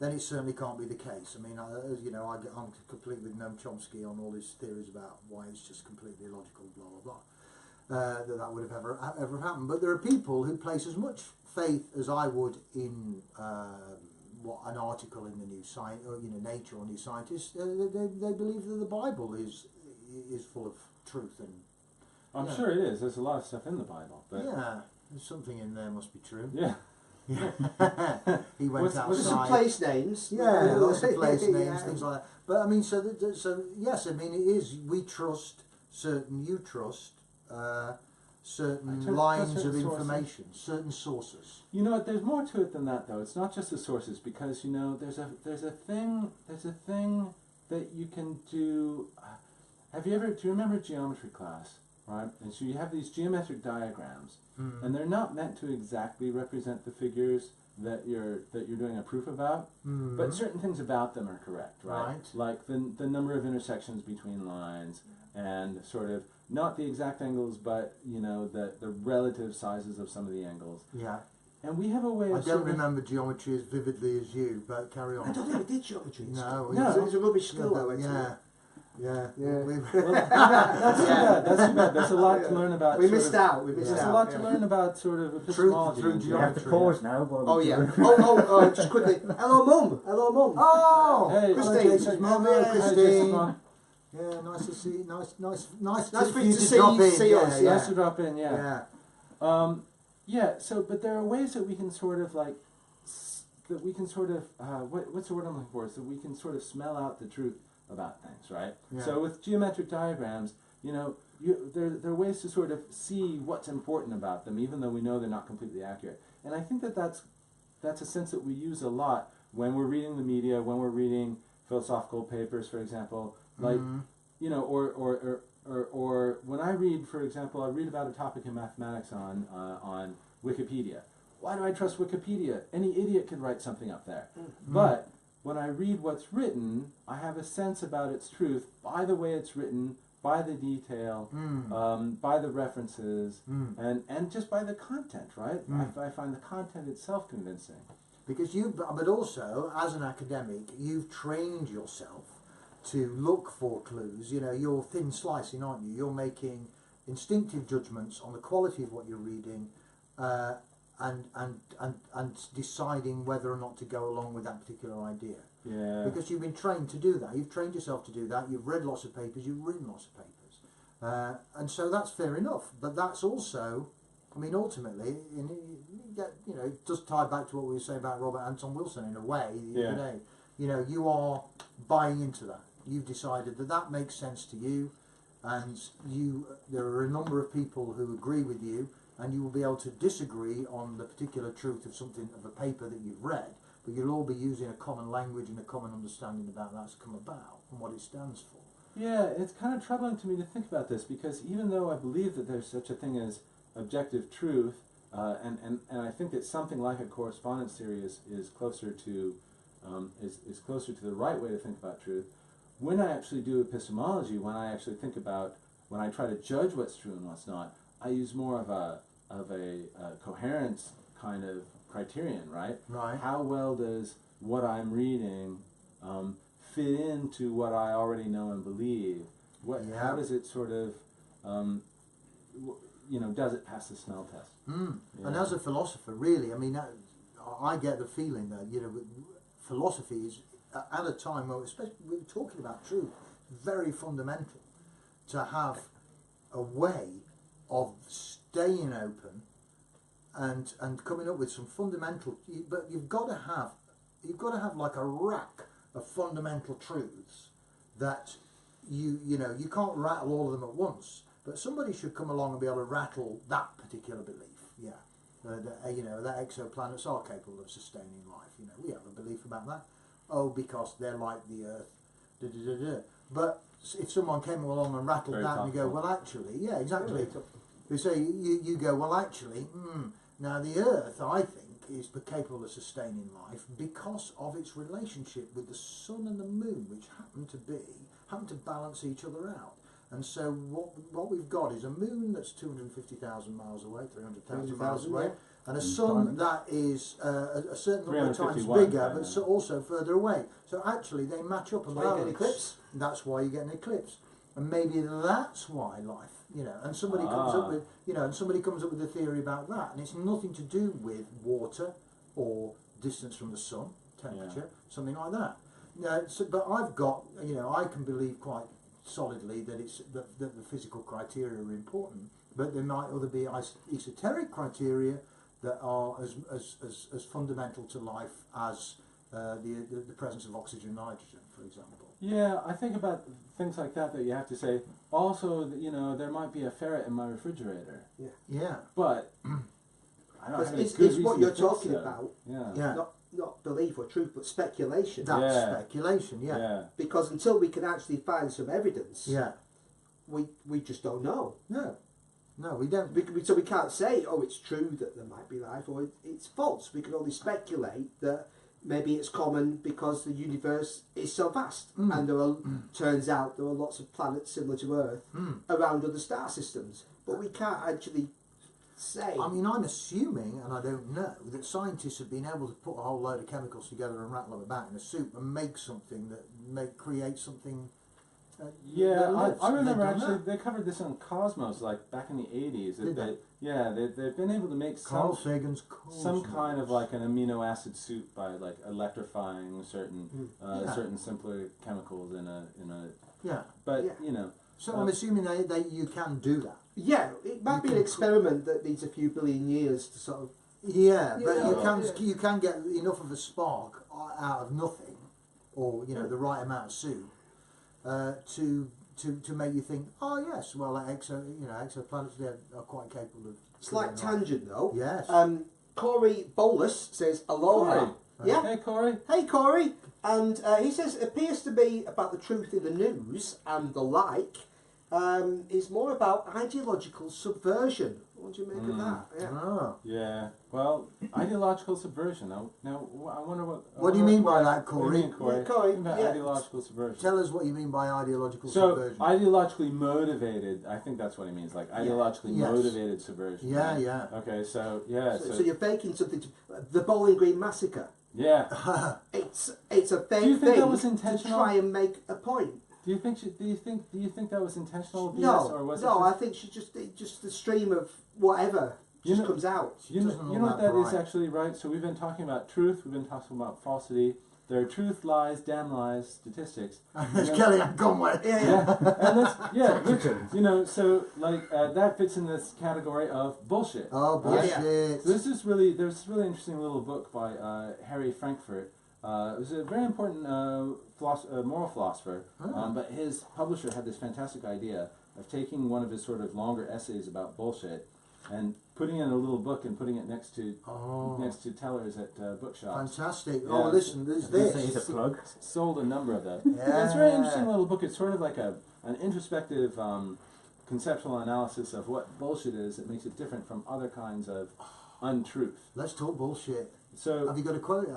it certainly can't be the case. I mean, I'm completely with Noam Chomsky on all his theories about why it's just completely illogical, blah blah blah, that would have ever happened. But there are people who place as much faith as I would in an article in the New Science, or Nature or New Scientist. They believe that the Bible is full of truth and. I'm Yeah. sure it is. There's a lot of stuff in the Bible. But Yeah, there's something in there must be true. yeah. He went What's- outside. There's some place names. Yeah, lots of place names, Yeah. things like that. But I mean, so yes, I mean it is. We trust certain. You trust certain Just lines of certain sources. information, certain sources. You know what? There's more to it than that, though. It's not just the sources, because you know there's a thing that you can do. Do you remember geometry class, right? And so you have these geometric diagrams, and they're not meant to exactly represent the figures that you're doing a proof about, but certain things about them are correct, right? Right. Like the number of intersections between lines, and sort of not the exact angles, but you know the relative sizes of some of the angles. Yeah. And we have a way of I don't remember geometry as vividly as you, but carry on. I don't think we did geometry. in school. No, It was a rubbish school I went to. Yeah. Yeah. Yeah. Well, that's too bad. That's too bad. There's a lot to learn about. We sort missed of- out. We missed There's out. a lot to yeah. learn about sort of Through epistemology. through and You have to geometry. pause now. while Oh we yeah. do- Oh, just quickly. Hello, mum. Hello, mum. Oh, Hey, Christine. Jason's mum, Hello, yeah, Jason's Christine. mom. Yeah, nice to see. Nice Nice for for you you to to drop in. see us, Yeah, Nice to drop in. yeah. Yeah. So, but there are ways that we can sort of like that we can sort of what's the word I'm looking for? So we can sort of smell out the truth about things, right? Yeah. So with geometric diagrams, you know, there are ways to sort of see what's important about them, even though we know they're not completely accurate. And I think that's a sense that we use a lot when we're reading the media, when we're reading philosophical papers, for example, like you know, or when I read, for example, I read about a topic in mathematics on Wikipedia. Why do I trust Wikipedia? Any idiot could write something up there. But when I read what's written, I have a sense about its truth by the way it's written, by the detail, by the references, and just by the content, right? I find the content itself convincing. Because but also as an academic, you've trained yourself to look for clues. You know, you're thin slicing, aren't you? You're making instinctive judgments on the quality of what you're reading, and deciding whether or not to go along with that particular idea. Yeah. Because you've been trained to do that. You've trained yourself to do that. You've read lots of papers. You've written lots of papers, and so that's fair enough. But that's also, I mean, ultimately, you know, it does tie back to what we were saying about Robert Anton Wilson in a way the other day. You know, you are buying into that. You've decided that that makes sense to you, and there are a number of people who agree with you, and you will be able to disagree on the particular truth of something, of a paper that you've read, but you'll all be using a common language and a common understanding about that's come about and what it stands for. Yeah, it's kind of troubling to me to think about this, because even though I believe that there's such a thing as objective truth, and I think that something like a correspondence theory is closer to is closer to the right way to think about truth. When I actually do epistemology, when I actually think about, when I try to judge what's true and what's not, I use more of a coherence kind of criterion, right? Right. How well does what I'm reading fit into what I already know and believe? How does it sort of, you know, does it pass the smell test? Yeah. And as a philosopher, really, I mean, I get the feeling that, you know, philosophy is at a time where, especially we're talking about truth, very fundamental to have a way of staying open and coming up with some fundamental. But you've got to have like a rack of fundamental truths that you know you can't rattle all of them at once. But somebody should come along and be able to rattle that particular belief. Yeah, you know, that exoplanets are capable of sustaining life. You know, we have a belief about that. Oh, because they're like the Earth. Da, da, da, da. But if someone came along and rattled Very that, and you go, topical. well, actually, yeah, exactly. You say you go, well, actually, now the Earth, I think, is capable of sustaining life because of its relationship with the sun and the moon, which happen to balance each other out. And so what we've got is a moon that's 250,000 miles away, 300,000 miles away, yeah. and a sun that is a certain number of times 351 bigger, by but now. so also further away. So actually they match up and That's why you get balance. eclipse. That's why you get an eclipse. And maybe that's why life, you know, and somebody comes up with, you know, and somebody comes up with a theory about that, and it's nothing to do with water or distance from the sun, temperature, something like that. You know, so, but I've got, you know, I can believe quite solidly that that the physical criteria are important, but there might other be esoteric criteria that are as fundamental to life as the presence of oxygen and nitrogen, for example. Yeah, I think about things like that you have to say. Also, there might be a ferret in my refrigerator, Yeah. but I don't have any It's good reason what to you're think talking so. about. Yeah. Not belief or truth, but speculation. That's Yeah. speculation. Yeah. Yeah. Because until we can actually find some evidence, Yeah. we just don't know. No, we don't. So we can't say, oh, it's true that there might be life, or it's false. We can only speculate that maybe it's common because the universe is so vast, and turns out there are lots of planets similar to Earth around other star systems. But we can't actually say. I mean, I'm assuming, and I don't know, that scientists have been able to put a whole load of chemicals together and rattle them about in a soup and make something that create something. Yeah, that lives. I remember They've done actually that. they covered this on Cosmos like back in the 80s. Did they? They've been able to make Carl Sagan's some kind of like an amino acid soup by like electrifying certain certain simpler chemicals in a Yeah. but Yeah. So I'm assuming you can do that. Yeah, it might be an experiment that needs a few billion years to sort of. Yeah, but Yeah. you can get enough of a spark out of nothing, or the right amount of soup, to make you think, oh yes, well exoplanets are quite capable of. Slight tangent though. Yes. Corey Bolus says aloha. Corey. Yeah. Hey Corey. Hey Corey, and he says it appears to be about the truth in the news and the like. Is more about ideological subversion. What do you make of that? Yeah. Oh. Yeah. Well, ideological subversion. Now I wonder what. What do you mean by that, What do Corey? you mean, Corey? Yeah, Corey, What do you mean by yeah. ideological subversion. Tell us what you mean by ideological So subversion. ideologically motivated, I think that's what he means, like ideologically Yes. motivated subversion. Yeah, right? yeah. Okay, so So you're faking something. The Bowling Green Massacre. yeah. It's a fake Do you think thing that was to intentional? try and make a point. Do you think that was intentional? BS, No, or was no. it I think she just the stream of whatever just comes out. you doesn't know know what that that is right. actually, right? So we've been talking about truth. We've been talking about falsity. There are truth, lies, damn lies, statistics. It's Kellyanne Conway. Yeah. And so like that fits in this category of bullshit. Oh bullshit! So there's this really interesting little book by Harry Frankfurt. It was a very important moral philosopher, but his publisher had this fantastic idea of taking one of his sort of longer essays about bullshit and putting it in a little book and putting it next to tellers at bookshops. Fantastic! Yeah. Oh, listen, there's This is this. a plug. Sold a number of them. Yeah. It's a very interesting little book. It's sort of like an introspective conceptual analysis of what bullshit is that makes it different from other kinds of untruth. Let's talk bullshit. So Have you got a quote?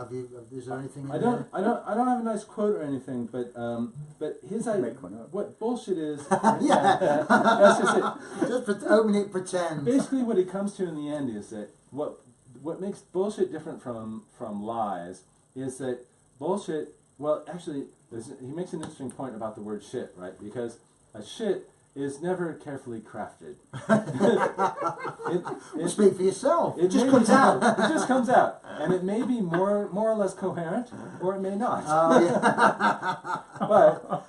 Is there anything? I don't have a nice quote or anything, but his idea, Make one up. what bullshit is. Yeah. That's just it. Just open it, pretend. Basically, what he comes to in the end is that what makes bullshit different from lies is that bullshit. Well, actually, he makes an interesting point about the word shit, right? Because a shit is never carefully crafted. Speak for yourself. It just comes out. It just comes out, and it may be more or less coherent, or it may not. But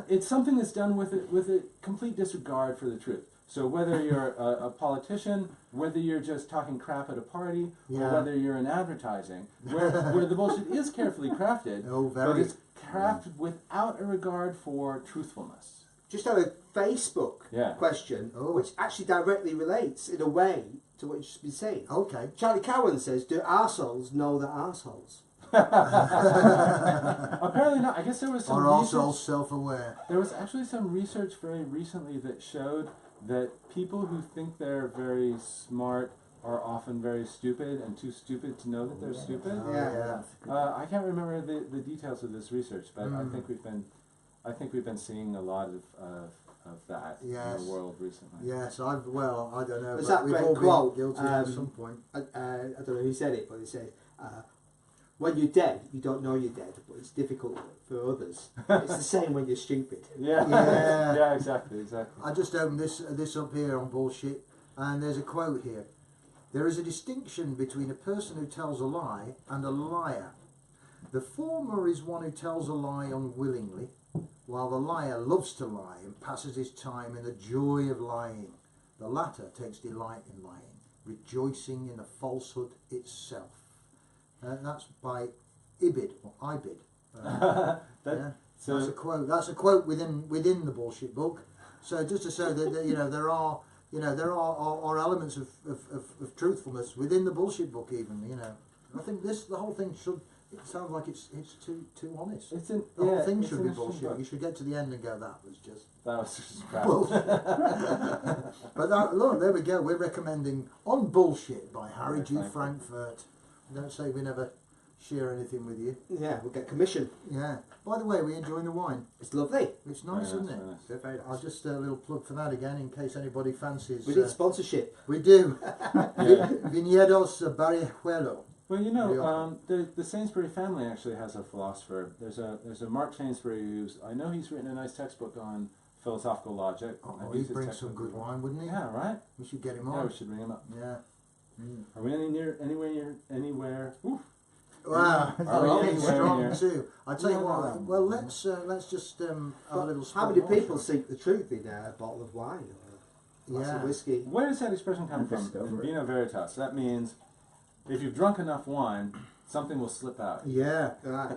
it's something that's done with a complete disregard for the truth. So whether you're a politician, whether you're just talking crap at a party, or whether you're in advertising, where the bullshit is carefully crafted, but it's crafted without a regard for truthfulness. Just had a Facebook Yeah. question, Oh. which actually directly relates in a way to what you've just been saying. Okay. Charlie Cowan says, "Do arseholes know they're arseholes?" Apparently not. I guess there was some Are research. also self-aware? There was actually some research very recently that showed that people who think they're very smart are often very stupid and too stupid to know that they're stupid. Yeah. I can't remember the details of this research, but I think we've been seeing a lot of that in Yes. the world recently. Yes, I don't know. There's but that we've great all quote, been guilty at some point. I don't know who said it, but he said, "When you're dead, you don't know you're dead, but it's difficult for others. It's the same when you're stupid." Yeah. Yeah. Yeah. Exactly. I just opened this up here on bullshit, and there's a quote here. There is a distinction between a person who tells a lie and a liar. The former is one who tells a lie unwillingly, while the liar loves to lie and passes his time in the joy of lying. The latter takes delight in lying, rejoicing in the falsehood itself. That's by ibid or ibid. Yeah. So That's a quote. That's a quote within the bullshit book. So just to say that you know there are elements of truthfulness within the bullshit book even. You know, I think the whole thing should. It sounds like it's too honest. The whole thing should be bullshit. Book. You should get to the end and go, that was just crap. bullshit. But look, there we go. We're recommending On Bullshit by Harry G. Frankfurt. Don't say we never share anything with you. Yeah, we'll get commission. Yeah. By the way, we enjoying the wine. It's lovely. It's nice, isn't it? They're very nice. I'll just a little plug for that again in case anybody fancies. We need sponsorship. We do. Yeah. Viñedos Barrijuelo. Well, you know, the Sainsbury family actually has a philosopher. There's a Mark Sainsbury I know he's written a nice textbook on philosophical logic. Oh, he'd bring some good wine, wouldn't he? Yeah, right. We should get him Yeah, on. we should bring him up. Yeah. Are we anywhere? Oof. Wow, Are we anywhere strong near? too. I tell you No, what. no, no. Well, let's just have a little. How many spot people watch. seek the truth in a bottle of wine or a glass of whiskey? Where does that expression come And from? discover From it. Vino Veritas. That means if you've drunk enough wine, something will slip out. Yeah, Right.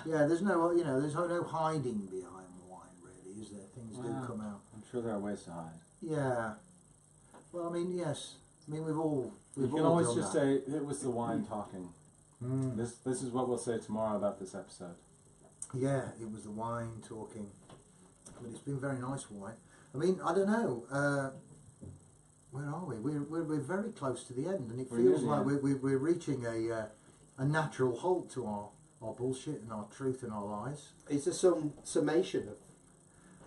yeah. There's no, there's no hiding behind wine, really, is there? Things do come out. I'm sure there are ways to hide. Yeah. Well, I mean, yes. I mean, we've all You can all always done just that. say it was the wine talking. This is what we'll say tomorrow about this episode. Yeah, it was the wine talking. But it's been very nice wine. I mean, I don't know. Where are we? We're very close to the end, and it We're near feels the like end. we're reaching a natural halt to our bullshit and our truth and our lies. Is there some summation of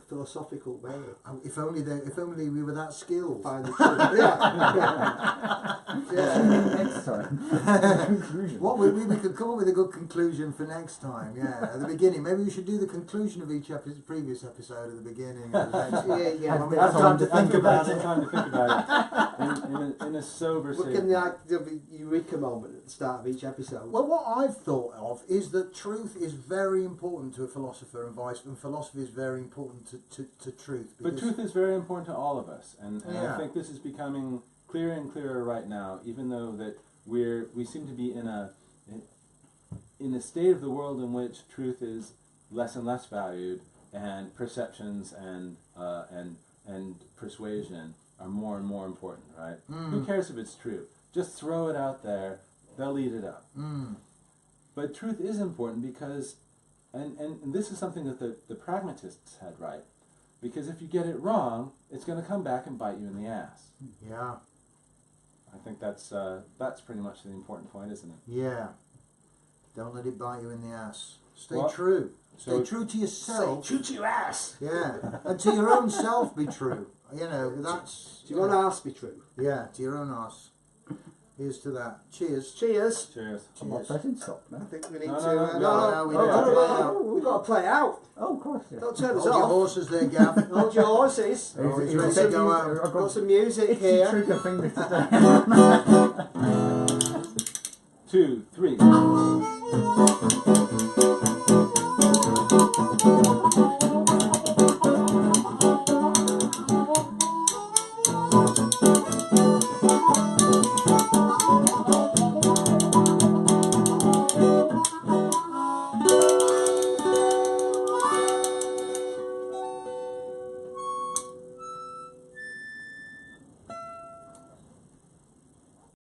philosophical way of Oh, if only we were that skilled. finding the truth? Yeah. Excellent. Conclusion. What we could come up with a good conclusion for next time. Yeah, at the beginning, maybe we should do the conclusion of each previous episode at the beginning. Of the next one. Yeah. When we have time to think about it. Time to think about it in a sober Look state. in the act of a eureka moment at the start of each episode. Well, what I've thought of is that truth is very important to a philosopher, and philosophy is very important to truth. But truth is very important to all of us, and Yeah. I think this is becoming clearer and clearer right now. Even though that we seem to be in a state of the world in which truth is less and less valued, and perceptions and persuasion are more and more important. Right? Who cares if it's true? Just throw it out there; they'll eat it up. But truth is important because, and this is something that the pragmatists had right. Because if you get it wrong, it's going to come back and bite you in the ass. Yeah, I think that's pretty much the important point, isn't it? yeah. Don't let it bite you in the ass. Stay Well, true. Stay so- true to yourself. True to your ass. Yeah, and to your own self be true. You know, that's... Do you want to ask me true? Yeah, to your own ass. Here's to that. Cheers. Cheers. Cheers. I'm not pressing stop now. I think we need No, to. no, no, no, we need to play out. We've got to play out. Oh, of course, yeah. Don't turn us Hold your off. horses there, Gav. Hold your horses. Oh, he's It was ready to so go easy. out. I've Got got some music itchy here. trigger finger today. 2, 3.